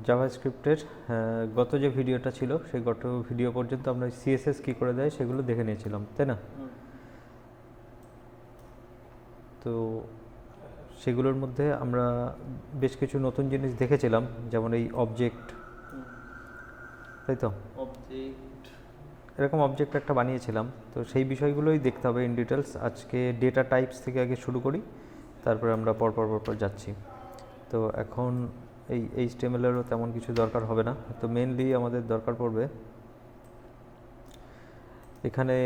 জাভাস্ক্রিপ্টের গত যে ভিডিওটা ছিল সেই গত ভিডিও পর্যন্ত আমরা সিএসএস কী করে দেয় সেগুলো দেখে নিয়েছিলাম, তাই না? তো সেগুলোর মধ্যে আমরা বেশ কিছু নতুন জিনিস দেখেছিলাম, যেমন এই অবজেক্ট, তাই তো? এরকম অবজেক্ট একটা বানিয়েছিলাম, তো সেই বিষয়গুলোই দেখতে হবে ইন ডিটেলস। আজকে ডেটা টাইপস থেকে আগে শুরু করি, তারপরে আমরা পরপর যাচ্ছি। তো এখন এই HTML-এরও তেমন কিছু দরকার হবে না, তো মেনলি আমাদের দরকার পড়বে এখানে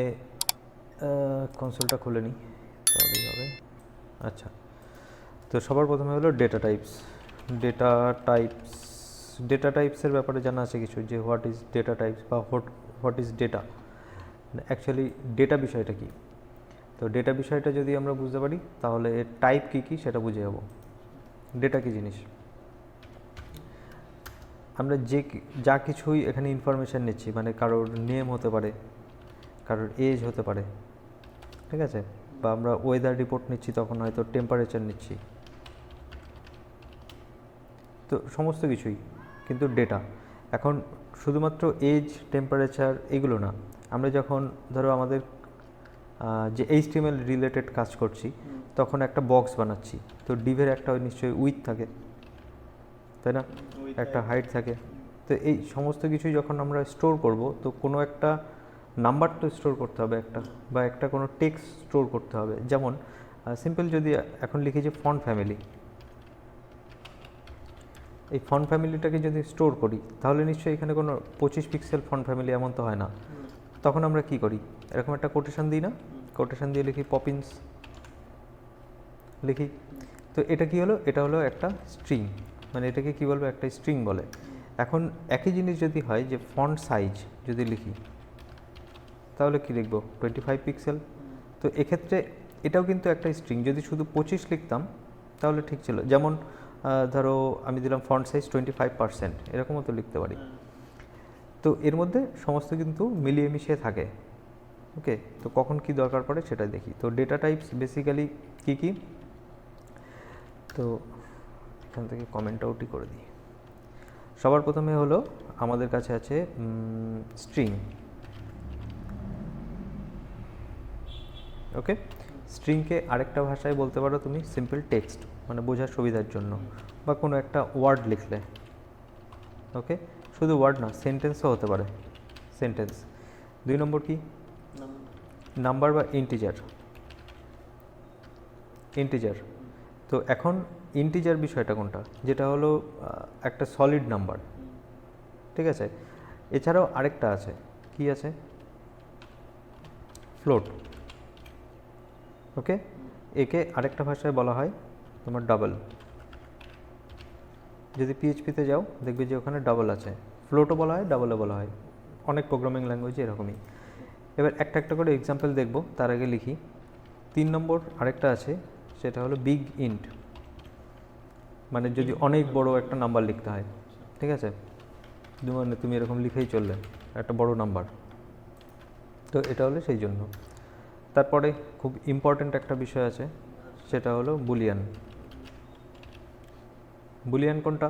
কনসোলটা খুলে নিই তাহলেই হবে। আচ্ছা, তো সবার প্রথমে হলো ডেটা টাইপস। ডেটা টাইপসের ব্যাপারে জানা আছে কিছু, যে হোয়াট ইজ ডেটা টাইপস বা what is data, actually data বিষয়টা কি। তো ডেটা বিষয়টা যদি আমরা বুঝতে পারি তাহলে এর টাইপ কী সেটা বুঝে যাব। ডেটা কী জিনিস, আমরা যা কিছুই এখানে ইনফরমেশান নিচ্ছি, মানে কারোর নেম হতে পারে, কারোর এজ হতে পারে, ঠিক আছে, বা আমরা ওয়েদার রিপোর্ট নিচ্ছি তখন হয়তো টেম্পারেচার নিচ্ছি, তো সমস্ত কিছুই কিন্তু ডেটা। এখন শুধুমাত্র এজ, টেম্পারেচার এগুলো না, আমরা যখন ধরো আমাদের যে HTML রিলেটেড কাজ করছি তখন একটা বক্স বানাচ্ছি, তো ডিভের একটা নিশ্চয়ই উইথ থাকে, তাই না, একটা হাইট থাকে। তো এই সমস্ত কিছুই যখন আমরা স্টোর করব, তো কোনো একটা নাম্বার তো স্টোর করতে হবে একটা, বা একটা কোনো টেক্সট স্টোর করতে হবে। যেমন সিম্পল যদি এখন লিখি যে ফন্ট ফ্যামিলি, এই ফন্ট ফ্যামিলিটাকে যদি স্টোর করি তাহলে নিশ্চয়ই এখানে কোনো 25 পিক্সেল ফন্ট ফ্যামিলি এমন তো হয় না। তখন আমরা কি করি, এরকম একটা কোটেশন দিই না, কোটেশন দিয়ে লিখি পপিন্স লিখি। তো এটা কি হলো, এটা হলো একটা স্ট্রিং, মানে এটাকে কি বলবো, একটা স্ট্রিং বলে। এখন একই জিনিস যদি হয় যে ফন্ট সাইজ যদি লিখি তাহলে কি লিখবো, 25 পিক্সেল। তো এক্ষেত্রে এটাও কিন্তু একটা স্ট্রিং, যদি শুধু 25 লিখতাম তাহলে ঠিক ছিল। যেমন ধরো আমি দিলাম ফন্ট সাইজ 25%, এরকমও তো লিখতে পারি। তো এর মধ্যে সমস্ত কিন্তু মিলিয়ে মিশিয়ে থাকে। ওকে, তো কখন কি দরকার পড়ে সেটা দেখি। তো ডেটা টাইপস বেসিক্যালি কী কী, তো এখান থেকে কমেন্ট আউটই করে দিই। সবার প্রথমে হলো আমাদের কাছে আছে স্ট্রিং। ওকে, স্ট্রিংকে আরেকটা ভাষায় বলতে পারো তুমি সিম্পল টেক্সট, মানে বোঝার সুবিধার জন্য, বা কোনো একটা ওয়ার্ড লিখলে। ওকে, শুধু ওয়ার্ড না, সেন্টেন্সও হতে পারে, সেন্টেন্স। 2 নম্বর কি, নাম্বার বা ইন্টিজার। তো এখন ইন্টিজার বিষয়টা কোনটা, যেটা হলো একটা সলিড নাম্বার, ঠিক আছে। এছাড়াও আরেকটা আছে, কি আছে, ফ্লোট। ওকে, একে আরেকটা ভাষায় বলা হয় তোমার ডাবল। যদি PHP-তে যাও দেখবে যে ওখানে ডাবল আছে, ফ্লোটও বলা হয়, ডাবলও বলা হয়, অনেক প্রোগ্রামিং ল্যাঙ্গুয়েজে এরকমই। এবার একটা একটা করে এক্সাম্পল দেখব, তার আগে লিখি 3 নম্বর আরেকটা আছে, সেটা হলো বিগ ইন্ট, মানে যদি অনেক বড় একটা নাম্বার লিখতে হয়, ঠিক আছে, মানে তুমি এরকম লিখেই চললে একটা বড় নাম্বার, তো এটা হলো সেই জন্য। তারপরে খুব ইম্পর্ট্যান্ট একটা বিষয় আছে, সেটা হলো বুলিয়ান। বুলিয়ান কোনটা,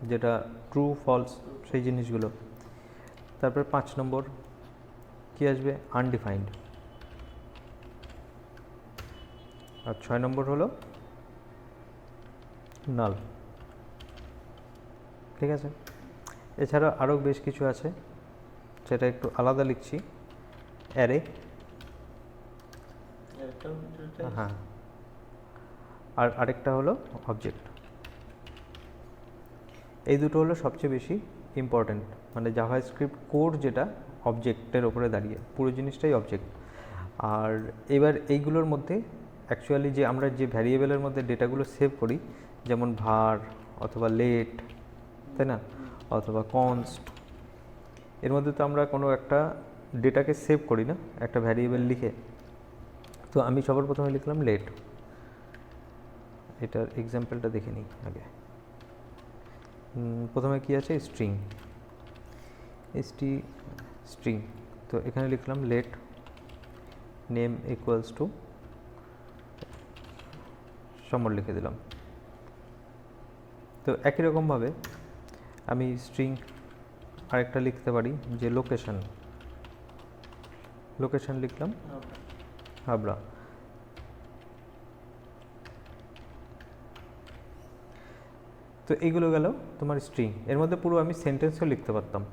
যেটা ট্রু ফলস সেই জিনিসগুলো। তারপরে 5 নম্বর কি আসবে, আনডিফাইন্ড। আর 6 নম্বর হলো নাল, ঠিক আছে। এছাড়া আরও বেশ কিছু আছে, সেটা একটু আলাদা লিখছি, অ্যারে, হ্যাঁ, আর আরেকটা হলো অবজেক্ট। এই দুটো হলো সবচেয়ে বেশি ইম্পর্ট্যান্ট, মানে জাভাস্ক্রিপ্ট কোর যেটা অবজেক্টের ওপরে দাঁড়িয়ে, পুরো জিনিসটাই অবজেক্ট। আর এবার এইগুলোর মধ্যে অ্যাকচুয়ালি যে আমরা যে ভ্যারিয়েবলের মধ্যে ডেটাগুলো সেভ করি, যেমন ভার অথবা লেট, তাই না, অথবা কনস্ট, এর মধ্যে তো আমরা কোনো একটা ডেটাকে সেভ করি না একটা ভ্যারিয়েবল লিখে। তো আমি সবার প্রথমে লিখলাম লেট, এটার এক্সাম্পলটা দেখে নিই আগে। প্রথমে কি আছে, স্ট্রিং, স্ট্রিং, তো এখানে লিখলাম লেট নেম ইকুয়ালস টু সমর লিখে দিলাম। তো একই রকমভাবে আমি স্ট্রিং আরেকটা লিখতে পারি যে লোকেশন লিখলাম হাবড়া। তো এইগুলো গেল তোমার স্ট্রিং। এর মধ্যে পুরো আমি সেন্টেন্সও লিখতে পারতাম,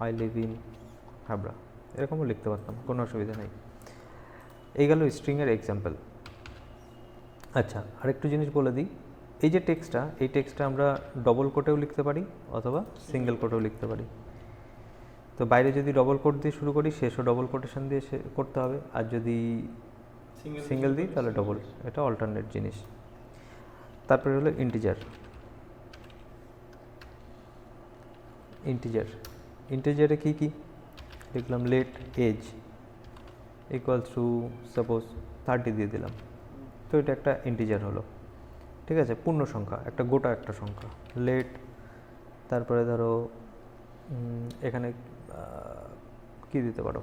আই লিভ ইন হাবড়া, এরকমও লিখতে পারতাম, কোনো অসুবিধা নেই। এই গেল স্ট্রিংয়ের এক্সাম্পল। আচ্ছা, আরেকটু জিনিস বলে দিই, এই যে টেক্সটটা, এই টেক্সটটা আমরা ডবল কোটেও লিখতে পারি অথবা সিঙ্গেল কোটেও লিখতে পারি। তো বাইরে যদি ডবল কোট দিয়ে শুরু করি, শেষও ডবল কোটেশন দিয়ে করতে হবে, আর যদি সিঙ্গেল দিই তাহলে ডবল। এটা অল্টারনেট জিনিস। তারপরে হলো ইন্টিজার। ইন্টিজারে কী কী লিখলাম, let x equals to suppose 30 দিয়ে দিলাম, তো এটা একটা ইন্টিজার হলো, ঠিক আছে, পূর্ণ সংখ্যা, একটা গোটা একটা সংখ্যা লেট। তারপরে ধরো এখানে কি দিতে পারো,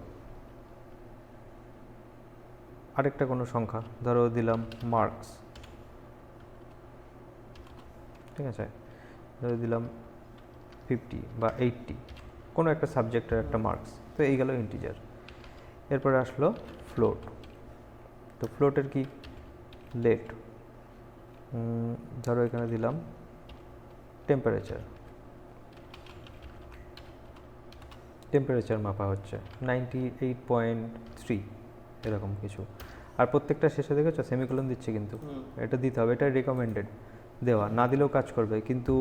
আরেকটা কোনো সংখ্যা, ধরো দিলাম মার্কস, ঠিক আছে, ধরো দিলাম 50 বা 80, কোনো একটা সাবজেক্টের একটা মার্কস। তো এই গেল ইন্টিজার। এরপরে আসলো ফ্লোট। তো ফ্লোটের কি, লেট, ধরো এখানে দিলাম টেম্পারেচার মাপা হচ্ছে 98.3 এরকম কিছু। আর প্রত্যেকটা শেষে দেখেছো সেমিকোলন দিচ্ছে, কিন্তু এটা দিতে হবে, এটা রেকমেন্ডেড দেওয়া, না দিলেও কাজ করবে, কিন্তু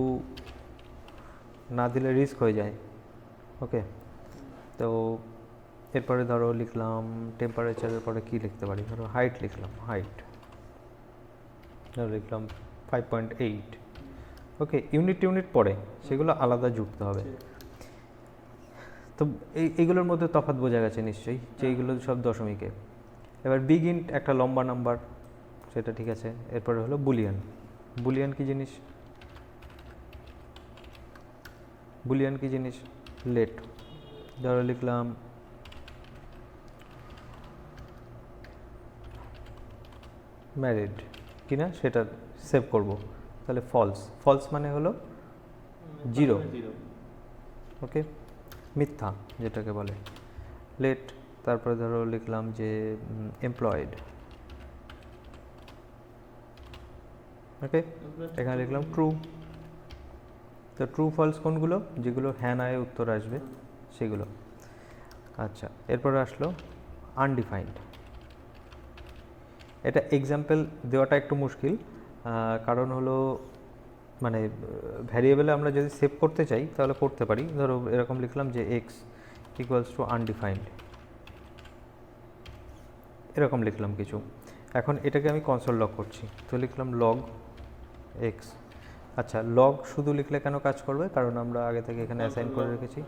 না দিলে রিস্ক হয়ে যায়। ওকে, তো এরপরে ধরো লিখলাম টেম্পারেচারের পরে কি লিখতে পারি, ধরো হাইট লিখলাম, ধরো লিখলাম 5.8। ওকে, ইউনিট পরে সেগুলো আলাদা যুক্ত হবে। তো এইগুলোর মধ্যে তফাৎ বোঝা গেছে নিশ্চয়ই, যে এইগুলো সব দশমিকে। এবার বিগ ইন্ট একটা লম্বা নাম্বার, সেটা ঠিক আছে। এরপরে হলো বুলিয়ান কি জিনিস, লেট, ধরো লিখলাম ম্যারিড কিনা সেটা সেভ করব, তাহলে ফলস মানে হলো 0, ওকে, মিথ্যা যেটাকে বলে, লেট। তারপরে ধরো লিখলাম যে এমপ্লয়েড, ওকে, এখানে লিখলাম ট্রু। তো ট্রু ফলস কোনগুলো, যেগুলো হ্যাঁ নায় উত্তর আসবে সেগুলো। আচ্ছা, এরপরে আসলো আনডিফাইন্ড। এটা এক্সাম্পল দেওয়াটা একটু মুশকিল, কারণ হলো মানে ভ্যারিয়েবলে আমরা যদি সেভ করতে চাই তাহলে করতে পারি। ধরো এরকম লিখলাম যে এক্স ইকুয়ালস টু আনডিফাইন্ড, এরকম লিখলাম কিছু। এখন এটাকে আমি কনসোল লগ করছি, তো লিখলাম লগ এক্স। আচ্ছা, লগ শুধু লিখলে কেন কাজ করবে, কারণ আমরা আগে থেকে এখানে অ্যাসাইন করে রেখেছি।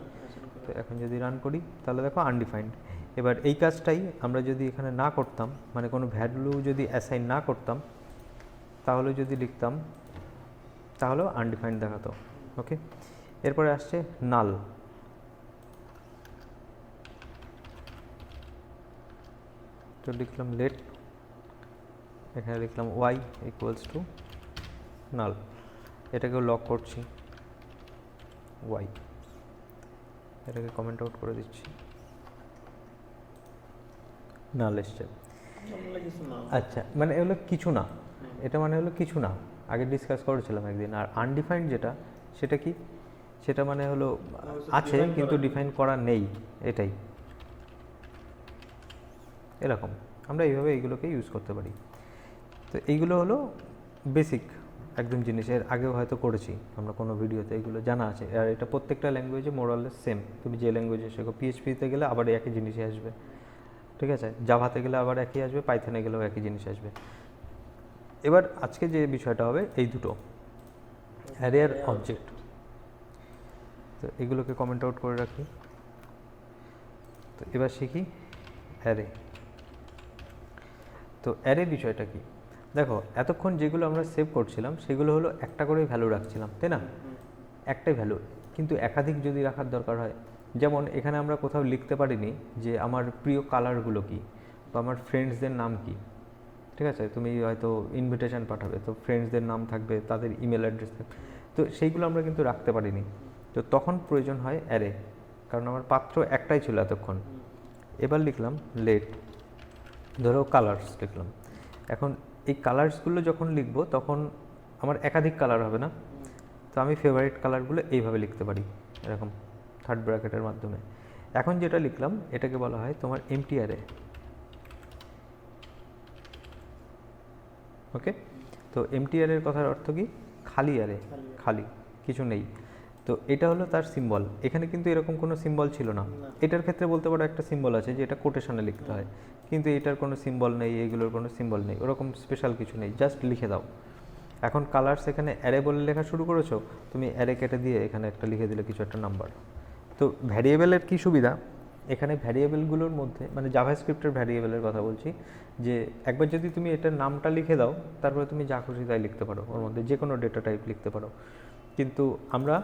তো এখন যদি রান করি তাহলে দেখো আনডিফাইন্ড। এবার এই কাজটাই আমরা যদি এখানে না করতাম, মানে কোনো ভ্যালু যদি অ্যাসাইন না করতাম, তাহলে যদি লিখতাম তাহলেও আনডিফাইন্ড দেখাতো। ওকে, এরপরে আসছে নাল। তো লিখলাম লেট, এখানে লিখলাম ওয়াই ইকুয়ালস টু নাল, এটাকেও লক করছি ওয়াই, এটাকে কমেন্ট আউট করে দিচ্ছি, নাল এসছে। আচ্ছা, মানে এগুলো কিছু না, এটা মানে হলো কিছু না, আগে ডিসকাস করেছিলাম একদিন। আর আনডিফাইন্ড যেটা, সেটা কি, সেটা মানে হলো আছে কিন্তু ডিফাইন করা নেই, এটাই এরকম। আমরা এইভাবে এইগুলোকে ইউজ করতে পারি। তো এইগুলো হলো বেসিক একদম জিনিসের, আগেও হয়তো করেছি আমরা কোনো ভিডিওতে, এগুলো জানা আছে। আর এটা প্রত্যেকটা ল্যাঙ্গুয়েজে মোরালেস সেম, তুমি যে ল্যাঙ্গুয়েজে শেখো, পিএইচপিতে গেলে আবার একই জিনিসই আসবে, ঠিক আছে, জাভাতে গেলে আবার একই আসবে, পাইথনে গেলেও একই জিনিস আসবে। এবার আজকে যে বিষয়টা হবে এই দুটো, অ্যারে আর অবজেক্ট। তো এগুলোকে কমেন্ট আউট করে রাখি। তো এবার শিখি অ্যারে। তো অ্যারে বিষয়টা কি, দেখো এতক্ষণ যেগুলো আমরা সেভ করছিলাম সেগুলো হলো একটা করেই ভ্যালু রাখছিলাম, তাই না, একটাই ভ্যালু, কিন্তু একাধিক যদি রাখার দরকার হয়, যেমন এখানে আমরা কোথাও লিখতে পারিনি যে আমার প্রিয় কালারগুলো কী বা আমার ফ্রেন্ডসদের নাম কী, ঠিক আছে, তুমি হয়তো ইনভিটেশন পাঠাবে, তো ফ্রেন্ডসদের নাম থাকবে, তাদের ইমেল অ্যাড্রেস থাকবে, তো সেইগুলো আমরা কিন্তু রাখতে পারিনি, তো তখন প্রয়োজন হয় অ্যারে, কারণ আমার পাত্র একটাই ছিল এতক্ষণ। এবার লিখলাম লেট, ধরো কালার্স লিখলাম। এখন এই কালার্সগুলো যখন লিখবো তখন আমার একাধিক কালার হবে না, তো আমি ফেভারিট কালারগুলো এইভাবে লিখতে পারি, এরকম থার্ড ব্র্যাকেটের মাধ্যমে। এখন যেটা লিখলাম এটাকে বলা হয় তোমার এমটি অ্যারে। ওকে, তো এমটি অ্যারের কথার অর্থ কি? খালি অ্যারে, খালি, কিছু নেই। তো এটা হলো তার সিম্বল। এখানে কিন্তু এরকম কোনো সিম্বল ছিল না। এটার ক্ষেত্রে বলতে পারো একটা সিম্বল আছে যে এটা কোটেশনে লিখতে হয়, কিন্তু এটার কোনো সিম্বল নেই, এইগুলোর কোনো সিম্বল নেই, ওরকম স্পেশাল কিছু নেই, জাস্ট লিখে দাও। এখন কালার্স এখানে অ্যারে বলে লেখা শুরু করেছো, তুমি অ্যারে কেটে দিয়ে এখানে একটা লিখে দিলে কিছু একটা নাম্বার। তো ভ্যারিয়েবলের কী সুবিধা, এখানে ভ্যারিয়েবলগুলোর মধ্যে, মানে জাভাস্ক্রিপ্টের ভ্যারিয়েবলের কথা বলছি, যে একবার যদি তুমি এটার নামটা লিখে দাও তারপরে তুমি যা খুশি তাই লিখতে পারো, ওর মধ্যে যে কোনো ডেটা টাইপ লিখতে পারো। কিন্তু আমরা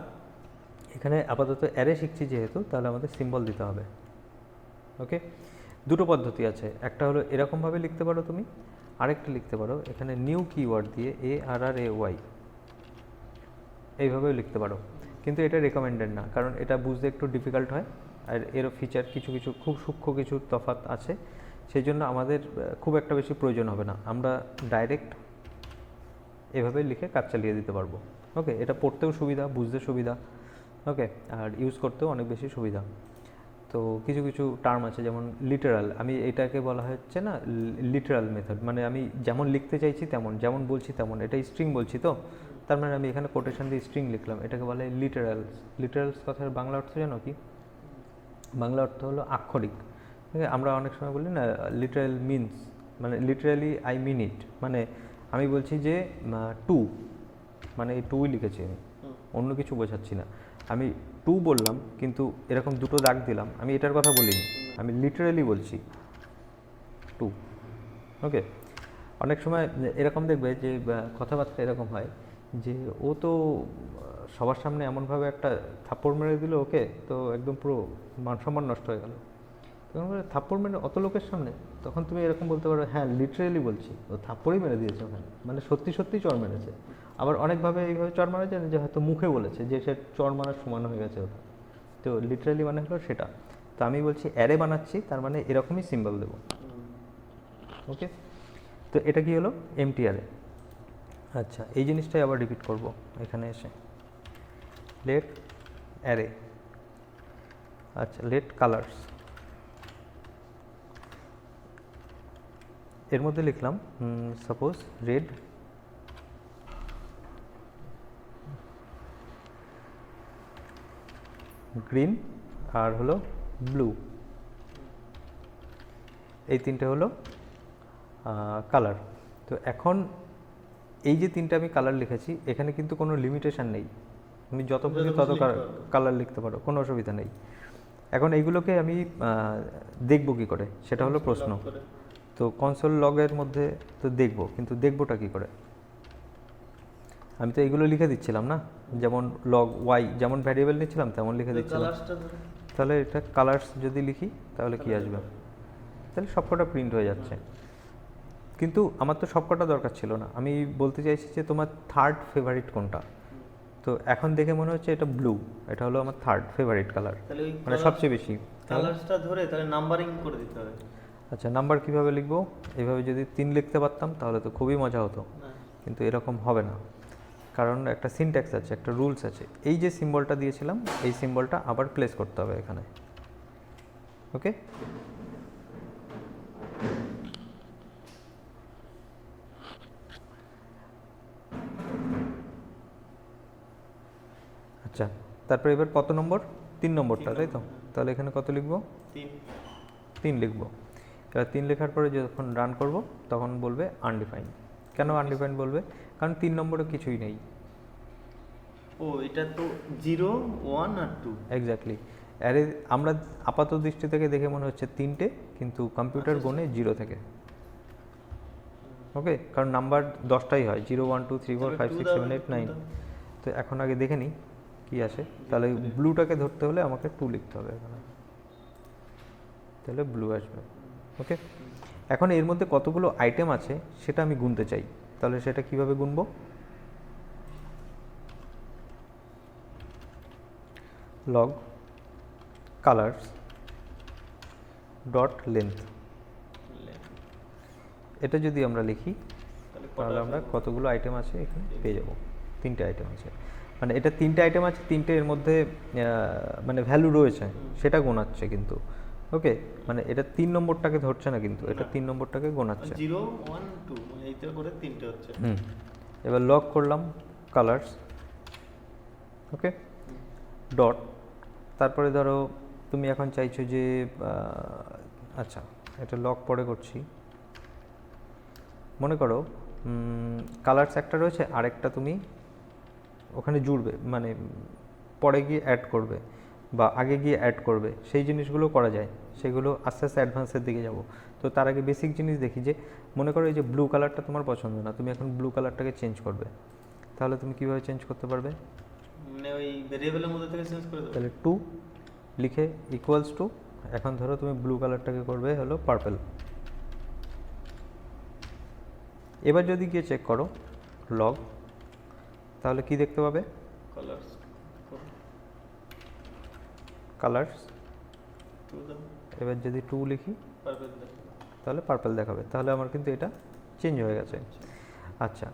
এখানে আপাতত অ্যারে শিখছি যেহেতু, তাহলে আমাদের সিম্বল দিতে হবে। ওকে, দুটো পদ্ধতি আছে, একটা হলো এরকমভাবে লিখতে পারো তুমি, আরেকটা লিখতে পারো এখানে নিউ কিওয়ার্ড দিয়ে ARRAY, এইভাবেও লিখতে পারো, কিন্তু এটা রেকমেন্ডেড না, কারণ এটা বুঝতে একটু ডিফিকাল্ট হয়, আর এরও ফিচার কিছু কিছু খুব সূক্ষ্ম কিছু তফাৎ আছে, সেই জন্য আমাদের খুব একটা বেশি প্রয়োজন হবে না, আমরা ডাইরেক্ট এভাবে লিখে কাজ চালিয়ে দিতে পারবো। ওকে, এটা পড়তেও সুবিধা, বুঝতে সুবিধা, ওকে, আর ইউজ করতেও অনেক বেশি সুবিধা। তো কিছু কিছু টার্ম আছে যেমন লিটারাল, আমি এটাকে বলা হচ্ছে না লিটারাল মেথড, মানে আমি যেমন লিখতে চাইছি তেমন, যেমন বলছি তেমন, এটা স্ট্রিং বলছি তো, তার মানে আমি এখানে কোটেশন দিয়ে স্ট্রিং লিখলাম, এটাকে বলে লিটারালস। লিটারালস কথার বাংলা অর্থ জানো কি? বাংলা অর্থ হলো আক্ষরিক। ঠিক আছে, আমরা অনেক সময় বলি না লিটারাল মিনস, মানে লিটারালি আই মিন ইট, মানে আমি বলছি যে টু, মানে এই টুই লিখেছি আমি, অন্য কিছু বোঝাচ্ছি না। আমি টু বললাম কিন্তু এরকম দুটো দাগ দিলাম, আমি এটার কথা বলিনি, আমি লিটারালি বলছি টু। ওকে, অনেক সময় এরকম দেখবে যে কথাবার্তা এরকম হয় যে ও তো সবার সামনে এমনভাবে একটা থাপ্পড় মেরে দিল ওকে, তো একদম পুরো মান সম্মান নষ্ট হয়ে গেল। তখন বলে থাপ্পড় মেরে অত লোকের সামনে, তখন তুমি এরকম বলতে পারো হ্যাঁ লিটারেলি বলছি, ও থাপ্পড়ই মেরে দিয়েছে ওখানে, মানে সত্যি সত্যি চড় মেরেছে। আবার অনেকভাবে এইভাবে চড় মারা যায় যে হয়তো মুখে বলেছে যে সে চড় মারার সমান হয়ে গেছে ওটা, তো লিটারেলি মানে হলো সেটা। তো আমি বলছি অ্যারে বানাচ্ছি, তার মানে এরকমই সিম্বল দেবো। ওকে, তো এটা কি হলো? MT array. আচ্ছা, এই জিনিসটাই আবার রিপিট করব এখানে এসে, লেট অ্যারে। আচ্ছা, লেট কালার্স, এর মধ্যে লিখলাম সাপোজ রেড, গ্রিন আর হলো ব্লু, এই তিনটে হলো কালার। তো এখন এই যে তিনটে আমি কালার লিখেছি, এখানে কিন্তু কোনো লিমিটেশন নেই, তুমি যত খুশি তত কালার লিখতে পারো, কোনো অসুবিধা নেই। এখন এইগুলোকে আমি দেখব কী করে, সেটা হলো প্রশ্ন। তো কনসোল লগের মধ্যে তো দেখব, কিন্তু দেখবোটা কী করে? আমি তো এইগুলো লিখে দিচ্ছিলাম না, যেমন লগ ওয়াই যেমন ভ্যারিয়েবল নিচ্ছিলাম তেমন লিখে দিচ্ছিলাম। তাহলে এটা কালার্স যদি লিখি তাহলে কি আসবে? তাহলে সবকটা প্রিন্ট হয়ে যাচ্ছে, কিন্তু আমার তো সবকটা দরকার ছিল না। আমি বলতে চাইছি যে তোমার থার্ড ফেভারিট কোনটা। তো এখন দেখে মনে হচ্ছে এটা ব্লু, এটা হলো আমার থার্ড ফেভারিট কালার, মানে সবচেয়ে বেশি। কালারসটা ধরে তাহলে নাম্বারিং করে দিতে হবে। আচ্ছা, নাম্বার কিভাবে লিখবো? এইভাবে যদি 3 লিখতে পারতাম তাহলে তো খুবই মজা হতো, কিন্তু এরকম হবে না, কারণ একটা সিনট্যাক্স আছে, একটা রুলস আছে। এই যে সিম্বলটা দিয়েছিলাম, এই সিম্বলটা আবার প্লেস করতে হবে এখানে। ওকে, আচ্ছা, তারপরে এবার কত নম্বর? 3 নম্বরটা, তাই তো? তাহলে এখানে কত লিখবো? 3 লিখবো। এবার 3 লেখার পরে যখন রান করব তখন বলবে আনডিফাইন্ড। কেন আনডিফাইন্ড বলবে? কারণ 3 নম্বরে কিছুই নেই। ও, এটা তো 0, 1 আর 2। এক্স্যাক্টলি। অ্যারে আমরা আপাত দৃষ্টি থেকে দেখে মনে হচ্ছে 3টে, কিন্তু কম্পিউটার গোনে 0 থেকে। ওকে, কারণ নাম্বার 10টাই হয়, 0 1 2 3 4 5 6 7 8 9। তো এখন আগে দেখে নিই কী আসে। তাহলে ব্লুটাকে ধরতে হলে আমাকে 2 লিখতে হবে এখানে, তাহলে ব্লু আসবে। ওকে, এখন এর মধ্যে কতগুলো আইটেম আছে সেটা আমি গুনতে চাই, তাহলে সেটা কিভাবে গুনবো? Log colours dot length. এটা যদি আমরা লিখি তাহলে আমরা কতগুলো আইটেম আছে এখানে পেয়ে যাব, 3টে আইটেম আছে। মানে এটা 3টে আইটেম আছে, 3টে এর মধ্যে মানে ভ্যালু রয়েছে সেটা গোনাচ্ছে কিন্তু। ওকে, মানে এটা 3 নম্বরটাকে ধরছে না কিন্তু, এটা 3 নম্বরটাকে গোনাচ্ছে। 0 1 2 মানে এইটা করে 3টে হচ্ছে। এবার লগ করলাম কালার্স, ওকে, ডট, তারপরে ধরো তুমি এখন চাইছো যে আচ্ছা এটা লগ পরে করছি, মনে করো কালার্স একটা রয়েছে, আরেকটা তুমি ওখানে জুড়বে, মানে পরে গিয়ে অ্যাড করবে বা আগে গিয়ে অ্যাড করবে, সেই জিনিসগুলো করা যায়, সেগুলো আস্তে আস্তে অ্যাডভান্সের দিকে যাব। তো তার আগে বেসিক জিনিস দেখি যে মনে করো এই যে ব্লু কালারটা তোমার পছন্দ না, তুমি এখন ব্লু কালারটাকে চেঞ্জ করবে, তাহলে তুমি কীভাবে চেঞ্জ করতে পারবে? মানে ওই ভেরিয়েবলের মধ্যে থেকে চেঞ্জ করে দেবো। তাহলে 2 লিখে ইকুয়ালস টু, এখন ধরো তুমি ব্লু কালারটাকে করবে হলো পার্পল। এবার যদি গিয়ে চেক করো লগ, তাহলে কি দেখতে পাবে? কালার্স কালার্স, 2 দাও, এবার যদি 2 লিখি পারফেক্ট দাও। তাহলে পার্পল দেখাবে, তাহলে আমার কিন্তু এটা চেঞ্জ হয়ে গেছে। আচ্ছা,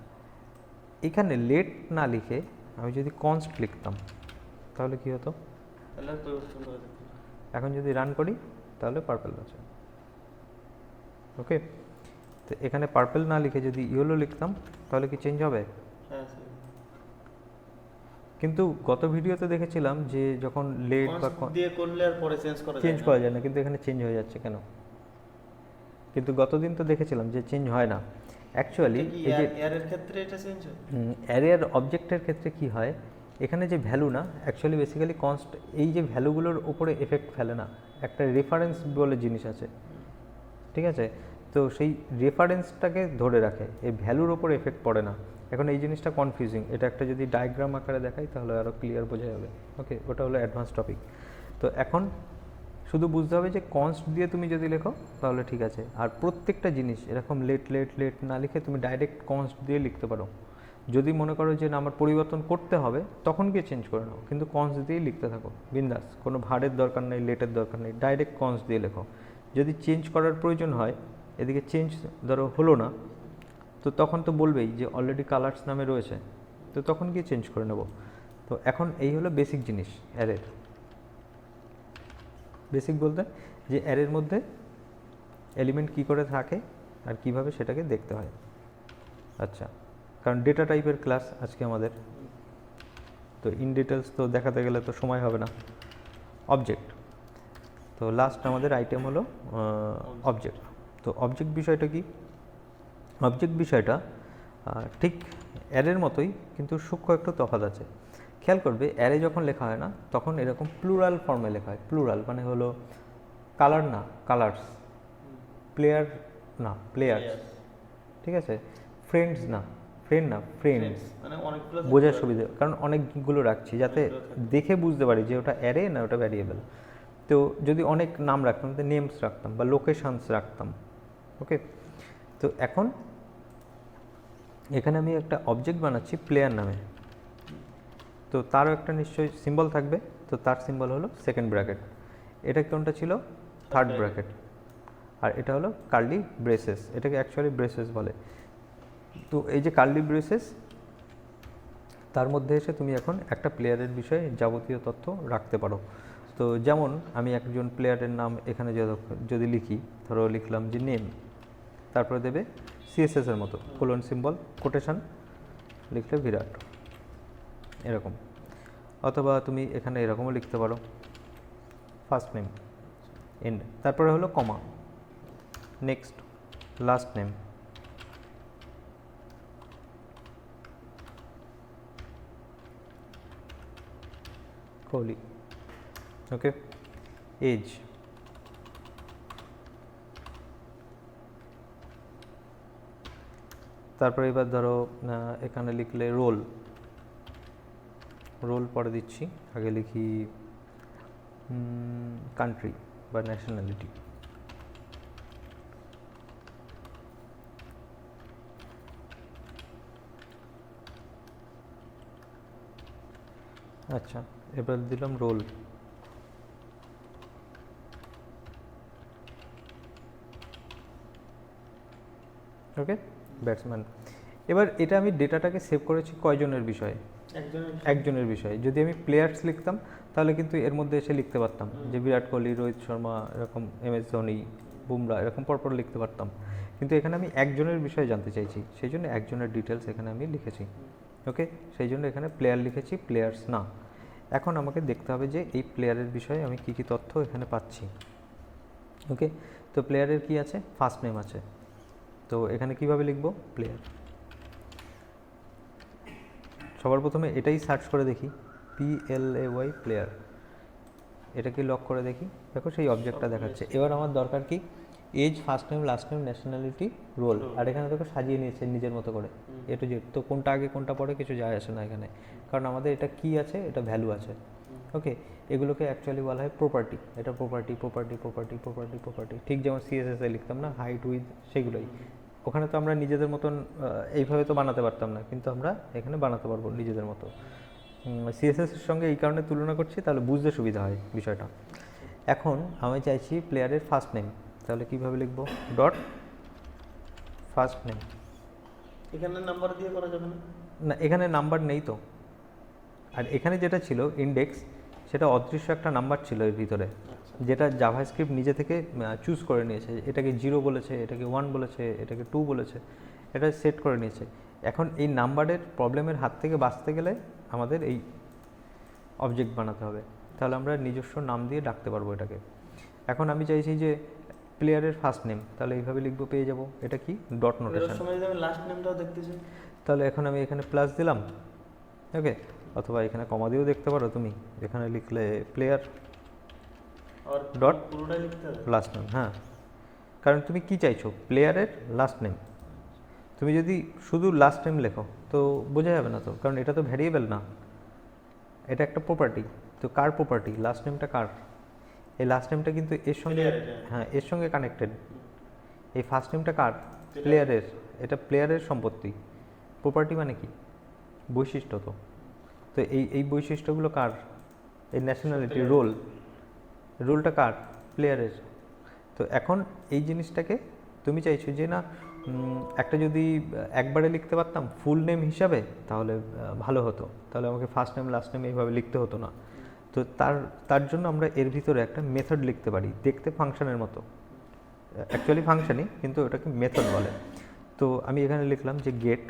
এখানে লেট না লিখে আমি যদি কনস্ট লিখতাম তাহলে কি হতো? তাহলে আর পরিবর্তন করা যেত না। এখন যদি রান করি তাহলে পার্পল আছে। ওকে, তো এখানে পার্পল না লিখে যদি ইয়েলো লিখতাম তাহলে কি চেঞ্জ হবে? হ্যাঁ স্যার, কিন্তু গত ভিডিওতে দেখেছিলাম যে যখন লেট বা কনস্ট দিয়ে করলে আর পরে চেঞ্জ করা যায় চেঞ্জ না। করা যায় না, কিন্তু এখানে চেঞ্জ হয়ে যাচ্ছে কেন? কিন্তু গতদিন তো দেখেছিলাম যে চেঞ্জ হয় না অ্যাকচুয়ালি। কি এই যে এর ক্ষেত্রে এটা চেঞ্জ হয়? অ্যারে আর অবজেক্টের ক্ষেত্রে কি হয়, এখানে যে ভ্যালু না, অ্যাকচুয়ালি বেসিক্যালি কনস্ট এই যে ভ্যালুগুলোর উপরে এফেক্ট ফেলে না, একটা রেফারেন্স বলে জিনিস আছে, ঠিক আছে? তো সেই রেফারেন্সটাকে ধরে রাখে, এই ভ্যালুর ওপর এফেক্ট পড়ে না। এখন এই জিনিসটা কনফিউজিং, এটা একটা যদি ডায়াগ্রাম আকারে দেখাই তাহলে আরও ক্লিয়ার বোঝা যাবে। ওকে, ওটা হলো অ্যাডভান্স টপিক। তো এখন শুধু বুঝতে হবে যে কনস্ট দিয়ে তুমি যদি লেখো তাহলে ঠিক আছে, আর প্রত্যেকটা জিনিস এরকম লেট লেট লেট না লিখে তুমি ডাইরেক্ট কনস্ট দিয়ে লিখতে পারো। যদি মনে করো যে না আমার পরিবর্তন করতে হবে তখন গিয়ে চেঞ্জ করে নাও, কিন্তু কনস্ট দিয়েই লিখতে থাকো বিন্দাস, কোনো ভাড়ের দরকার নেই, লেটের দরকার নেই, ডাইরেক্ট কনস্ট দিয়ে লেখো। যদি চেঞ্জ করার প্রয়োজন হয়, এদিকে চেঞ্জ ধরো হলো না, তো তখন তো বলবেই যে অলরেডি কালার্স নামে রয়েছে, তো তখন গিয়ে চেঞ্জ করে নেব। তো এখন এই হলো বেসিক জিনিস অ্যারের। বেসিক বলতে যে অ্যারের মধ্যে এলিমেন্ট কী করে থাকে আর কিভাবে সেটাকে দেখতে হয়। আচ্ছা, কারণ ডেটা টাইপের ক্লাস আজকে আমাদের, তো ইন ডিটেলস তো দেখাতে গেলে তো সময় হবে না। অবজেক্ট, তো লাস্ট আমাদের আইটেম হলো অবজেক্ট। তো অবজেক্ট বিষয়টা কি? অবজেক্ট বিষয়টা ঠিক অ্যারের মতোই, কিন্তু সূক্ষ্ম একটু তফাৎ আছে। খেয়াল করবে অ্যারে যখন লেখা হয় না তখন এরকম প্লুরাল ফর্মে লেখা হয়। প্লুরাল মানে হলো কালার না কালার্স, প্লেয়ার না প্লেয়ার্স, ঠিক আছে? ফ্রেন্ডস না ফ্রেন্ড না ফ্রেন্ডস, মানে অনেকগুলো বোঝার সুবিধা, কারণ অনেকগুলো রাখছি যাতে দেখে বুঝতে পারি যে ওটা অ্যারে না ওটা ভ্যারিয়েবল। তো যদি অনেক নাম রাখতাম তো নেমস রাখতাম বা লোকেশানস রাখতাম। ওকে, তো এখন এখানে আমি একটা অবজেক্ট বানাচ্ছি প্লেয়ার নামে, তো তারও একটা নিশ্চয়ই সিম্বল থাকবে, তো তার সিম্বল হলো সেকেন্ড ব্র্যাকেট। এটা কোনটা ছিল? Third bracket. আর এটা হলো কার্লি ব্রেসেস, এটাকে অ্যাকচুয়ালি ব্রেসেস বলে। তো এই যে কার্লি ব্রেসেস, তার মধ্যে এসে তুমি এখন একটা প্লেয়ারের বিষয়ে যাবতীয় তথ্য রাখতে পারো। তো যেমন আমি একজন প্লেয়ারের নাম এখানে যদি লিখি, ধরো লিখলাম যে নেম, তারপরে দেবে সিএসএসের মতো কোলন সিম্বল কোটেশন, লিখলে বিরাট এরকম। অথবা তুমি এখানে এরকমও লিখতে পারো ফার্স্ট নেম এন্ড, তারপরে হলো কমা, নেক্সট লাস্ট নেম, কোহলি। ওকে, এজ, তারপরে এবার ধরো এখানে লিখলে রোল, রোল পরে দিচ্ছি, আগে লিখি কান্ট্রি বা ন্যাশনালিটি। আচ্ছা, এবার দিলাম রোল। ওকে, ব্যাটসম্যান। এবার এটা আমি ডেটাটাকে সেভ করেছি কয়জনের বিষয়ে? একজনের বিষয়ে। যদি আমি প্লেয়ার্স লিখতাম তাহলে কিন্তু এর মধ্যে এসে লিখতে পারতাম যে বিরাট কোহলি, রোহিত শর্মা, এরকম MS ধোনি, বুমরা, এরকম পরপর লিখতে পারতাম। কিন্তু এখানে আমি একজনের বিষয়ে জানতে চাইছি, সেই জন্য একজনের ডিটেলস এখানে আমি লিখেছি। ওকে, সেই জন্য এখানে প্লেয়ার লিখেছি, প্লেয়ার্স না। এখন আমাকে দেখতে হবে যে এই প্লেয়ারের বিষয়ে আমি কী কী তথ্য এখানে পাচ্ছি। ওকে, তো প্লেয়ারের কি আছে? ফার্স্ট নেম আছে। তো এখানে কিভাবে লিখব? প্লেয়ার। সবার প্রথমে এটাই সার্চ করে দেখি, PLAY প্লেয়ার। এটাকে লক করে দেখি, দেখো সেই অবজেক্টটা দেখাচ্ছে। এবার আমার দরকার কি? Age, first name, last name, nationality, role. আর এখানে দেখো সাজিয়ে নিয়েছে নিজের মতো করে A to Z। তো কোনটা আগে কোনটা পরে কিছু যায় আসে না এখানে, কারণ আমাদের এটা কি আছে, এটা ভ্যালু আছে। ওকে, এগুলোকে অ্যাকচুয়ালি বলা হয় প্রপার্টি। এটা property property property property property, ঠিক যেমন CSS এ লিখতাম না, হাইট, উইথ, সেগুলোই। ওখানে তো আমরা নিজেদের মতন এইভাবে তো বানাতে পারতাম না, কিন্তু আমরা এখানে বানাতে পারবো নিজেদের মতো। CSS এর সঙ্গে এই কারণে তুলনা করছি, তাহলে বুঝতে সুবিধা হয় বিষয়টা। এখন আমি চাইছি প্লেয়ারের ফার্স্ট নেম, তাহলে কীভাবে লিখব? Dot first name. এখানে নাম্বার দিয়ে করা যাবে না? না, এখানে নাম্বার নেই তো। আর এখানে যেটা ছিল ইন্ডেক্স, সেটা অদৃশ্য একটা নাম্বার ছিল এর ভিতরে, যেটা জাভাস্ক্রিপ্ট নিজে থেকে চুজ করে নিয়েছে। এটাকে 0 বলেছে, এটাকে 1 বলেছে, এটাকে 2 বলেছে, এটা সেট করে নিয়েছে। এখন এই নাম্বারের প্রবলেমের হাত থেকে বাঁচতে গেলে আমাদের এই অবজেক্ট বানাতে হবে, তাহলে আমরা নিজস্ব নাম দিয়ে ডাকতে পারবো এটাকে। এখন আমি চাইছি যে প্লেয়ারের ফার্স্ট নেম, তাহলে এইভাবে লিখবো, পেয়ে যাব। এটা কি? Dot notation. সময় যদি আমি লাস্ট নেমটাও দেখতেছি, তাহলে এখন আমি এখানে প্লাস দিলাম। ওকে, অথবা এখানে কমা দিয়েও দেখতে পারো তুমি। এখানে লিখলে প্লেয়ার আর ডট পুরোটাই লিখতে হবে লাস্ট নেম। হ্যাঁ, কারণ তুমি কি চাইছো? প্লেয়ারের লাস্ট নেম। তুমি যদি শুধু লাস্ট নেম লেখো তো বোঝা যাবে না তো, কারণ এটা তো ভ্যারিয়েবল না, এটা একটা প্রপার্টি। তো কার প্রপার্টি? লাস্ট নেমটা কার? এই লাস্ট নেমটা কিন্তু এর সঙ্গে, হ্যাঁ, এর সঙ্গে কানেক্টেড। এই ফার্স্ট নেমটা কার? প্লেয়ারের। এটা প্লেয়ারের সম্পত্তি। প্রপার্টি মানে কি? বৈশিষ্ট্য। তো তো এই বৈশিষ্ট্যগুলো কার? এই ন্যাশনালিটি, রোল, রোলটা কার? প্লেয়ারের। তো এখন এই জিনিসটাকে তুমি চাইছো যে না, একটা যদি একবারে লিখতে পারতাম ফুল নেম হিসাবে, তাহলে ভালো হতো, তাহলে আমাকে ফার্স্ট নেম লাস্ট নেম এইভাবে লিখতে হতো না। তো তার জন্য আমরা এর ভিতরে একটা মেথড লিখতে পারি, দেখতে ফাংশনের মতো, অ্যাকচুয়ালি ফাংশনই, কিন্তু ওটাকে মেথড বলে। তো আমি এখানে লিখলাম যে গেট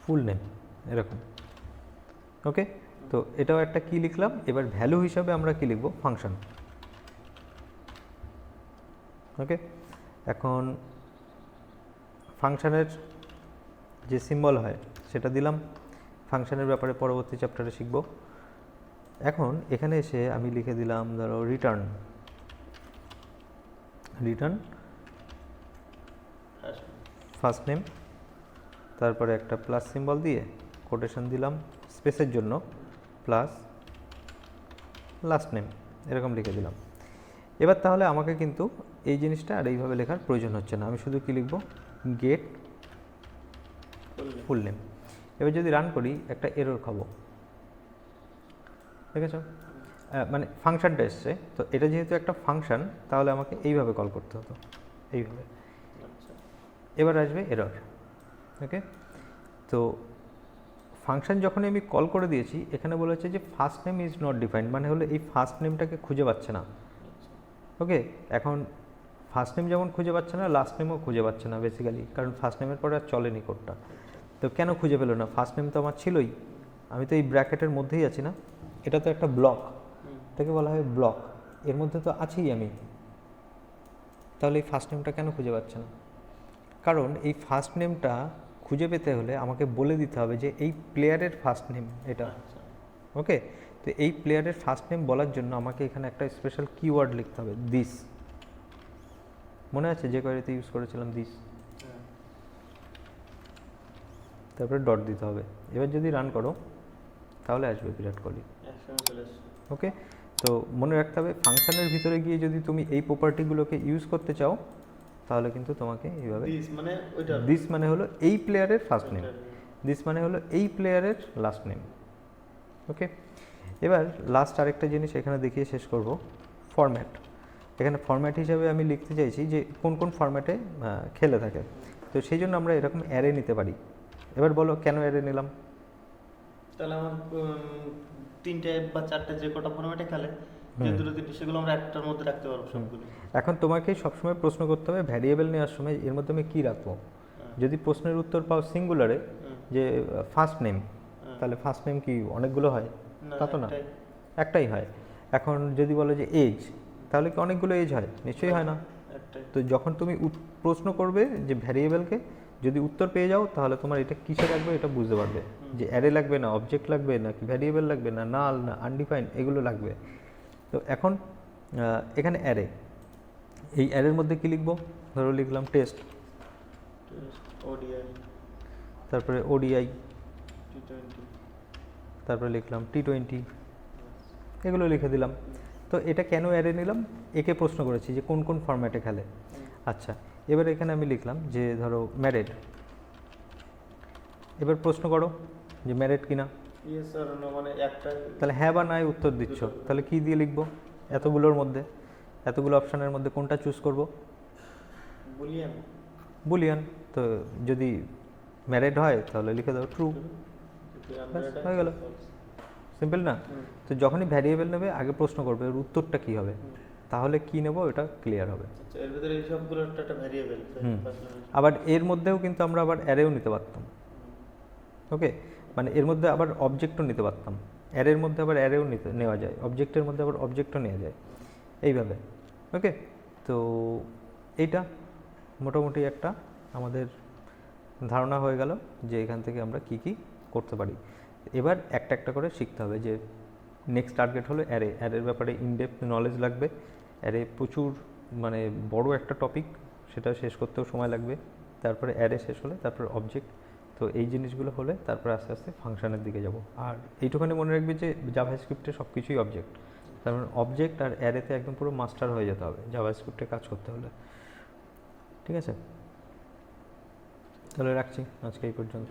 ফুল নেম, এরকম। ওকে, তো এটাও একটা কি লিখলাম। এবার ভ্যালু হিসাবে আমরা কি লিখব? ফাংশন। ওকে, এখন ফাংশনের যে সিম্বল হয় সেটা দিলাম। ফাংশনের ব্যাপারে পরবর্তী চ্যাপ্টারে শিখব। এখন এখানে এসে আমি লিখে দিলাম, ধরো রিটার্ন ফার্স্ট নেম, তারপরে একটা প্লাস সিম্বল দিয়ে কোটেশন দিলাম স্পেসের জন্য, প্লাস লাস্ট নেম, এরকম লিখে দিলাম। এবার তাহলে আমাকে কিন্তু এই জিনিসটা আর এইভাবে লেখার প্রয়োজন হচ্ছে না, আমি শুধু কি লিখব? Get full name. এবার যদি রান করি একটা এরর খাবো, দেখেছো? মানে ফাংশনটা এসছে, তো এটা যেহেতু একটা ফাংশন, তাহলে আমাকে এইভাবে কল করতে হতো, এইভাবে। এবার আসবে এরর। ওকে, তো ফাংশন যখন আমি কল করে দিয়েছি, এখানে বলেছে যে first name is not defined, মানে হলো এই ফার্স্ট নেমটাকে খুঁজে পাচ্ছে না। ওকে, এখন ফার্স্ট নেম যেমন খুঁজে পাচ্ছে না, লাস্ট নেমও খুঁজে পাচ্ছে না বেসিক্যালি, কারণ ফার্স্ট নেমের পরে আর চলেনি কোডটা। তো কেন খুঁজে পেলো না? ফার্স্ট নেম তো আমার ছিলই, আমি তো এই ব্র্যাকেটের মধ্যেই আছি না, এটা তো একটা ব্লক, এটাকে বলা হয় ব্লক, এর মধ্যে তো আছেই আমি, তাহলে এই ফার্স্ট নেমটা কেন খুঁজে পাচ্ছে না? কারণ এই ফার্স্ট নেমটা খুঁজে পেতে হলে আমাকে বলে দিতে হবে যে এই প্লেয়ারের ফার্স্ট নেম এটা। ওকে, তো এই প্লেয়ারের ফার্স্ট নেম বলার জন্য আমাকে এখানে একটা স্পেশাল কিওয়ার্ড লিখতে হবে, দিস। মনে আছে যে কোয়েরিতে ইউজ করেছিলাম দিস? তারপরে ডট দিতে হবে। এবার যদি রান করো তাহলে আসবে বিরাট কোহলি। ওকে, তো মনে রাখতে হবে ফাংশনের ভিতরে গিয়ে যদি তুমি এই প্রপার্টিগুলোকে ইউজ করতে চাও, তাহলে কিন্তু তোমাকে এইভাবে, দিস মানে হলো এই প্লেয়ারের ফার্স্ট নেম, দিস মানে হলো এই প্লেয়ারের লাস্ট নেম। ওকে, এবার লাস্ট আরেকটা জিনিস এখানে দেখিয়ে শেষ করব, ফরম্যাট। এখানে ফরম্যাট হিসাবে আমি লিখতে চাইছি যে কোন কোন ফরম্যাটে খেলে থাকে। তো সেই জন্য আমরা এরকম অ্যারে নিতে পারি। এবার বলো কেন অ্যারে নিলাম? তাহলে আমার তিনটে বা চারটে যে কটা ফরম্যাটে খেলে, যে দুটো তিনটে, সেগুলো আমরা একটার মধ্যে রাখতে পারবো সবগুলো। এখন তোমাকে সবসময় প্রশ্ন করতে হবে ভ্যারিয়েবল নেওয়ার সময় এর মধ্যে আমি কী রাখবো। যদি প্রশ্নের উত্তর পাও সিঙ্গুলারে, যে ফার্স্ট নেম, তাহলে ফার্স্ট নেম কি অনেকগুলো হয়? তা তো না, একটাই হয়। এখন যদি বলো যে এজ, তাহলে কি অনেকগুলো এজ হয়? নিশ্চয়ই হয় না। একটাই। তো যখন তুমি প্রশ্ন করবে যে ভ্যারিয়েবলকে, যদি উত্তর পেয়ে যাও তাহলে তোমার এটা কিসে লাগবে এটা বুঝতে পারবে, যে অ্যারে লাগবে না অবজেক্ট লাগবে নাকি ভ্যারিয়েবল লাগবে না নাল না আনডিফাইন্ড, এগুলো লাগবে। তো এখন এখানে অ্যারে, এই অ্যারের মধ্যে কি লিখবো? ধরো লিখলাম টেস্ট, ওডিআই, তারপরে ওডিআই, T20, তারপরে লিখলাম T20, এগুলো লিখে দিলাম। তো এটা কেন অ্যারে নিলাম? একে প্রশ্ন করেছি যে কোন কোন ফরম্যাটে খেলে। আচ্ছা, এবার এখানে আমি লিখলাম যে ধরো ম্যারেড, এবার প্রশ্ন করো যে ম্যারেড কিনা। ইয়েস আর নো, মানে একটা। তাহলে হ্যাঁ বা নাই উত্তর দিচ্ছ, তাহলে কি দিয়ে লিখবো? এতগুলোর মধ্যে, এতগুলো অপশানের মধ্যে কোনটা চুজ করব? বুলিয়ান। বুলিয়ান। তো যদি ম্যারেড হয় তাহলে লিখে দাও ট্রু, হয়ে গেল। সিম্পল না? তো যখনই ভ্যারিয়েবল নেবে আগে প্রশ্ন করবে এর উত্তরটা কী হবে, তাহলে কি নেব এটা ক্লিয়ার হবে। আচ্ছা, এর ভিতরে এই সবগুলো একটা ভ্যারিয়েবল। আবার এর মধ্যেও কিন্তু আমরা আবার অ্যারেও নিতে পারতাম। ওকে, মানে এর মধ্যে আবার অবজেক্টও নিতে পারতাম। অ্যারের মধ্যে আবার অ্যারেও নেওয়া যায়, অবজেক্টের মধ্যে আবার অবজেক্টও নেওয়া যায়, এইভাবে। ওকে, তো এইটা মোটামুটি একটা আমাদের ধারণা হয়ে গেল যে এখান থেকে আমরা কি কি করতে পারি। এবার একটা একটা করে শিখতে হবে যে নেক্সট টার্গেট হলো অ্যারে। অ্যারের ব্যাপারে ইনডেপথ নলেজ লাগবে। অ্যারে প্রচুর মানে বড় একটা টপিক, সেটা শেষ করতেও সময় লাগবে। তারপরে অ্যারে শেষ হলে তারপরে অবজেক্ট। তো এই জিনিসগুলো হলে তারপরে আস্তে আস্তে ফাংশনের দিকে যাব। আর এইটুখানি মনে রাখবে যে জাভাস্ক্রিপ্টে সব কিছুই অবজেক্ট, তার মানে অবজেক্ট আর অ্যারেতে একদম পুরো মাস্টার হয়ে যেতে হবে জাভাস্ক্রিপ্টে কাজ করতে হলে। ঠিক আছে, তাহলে রাখছি আজকে এই পর্যন্ত।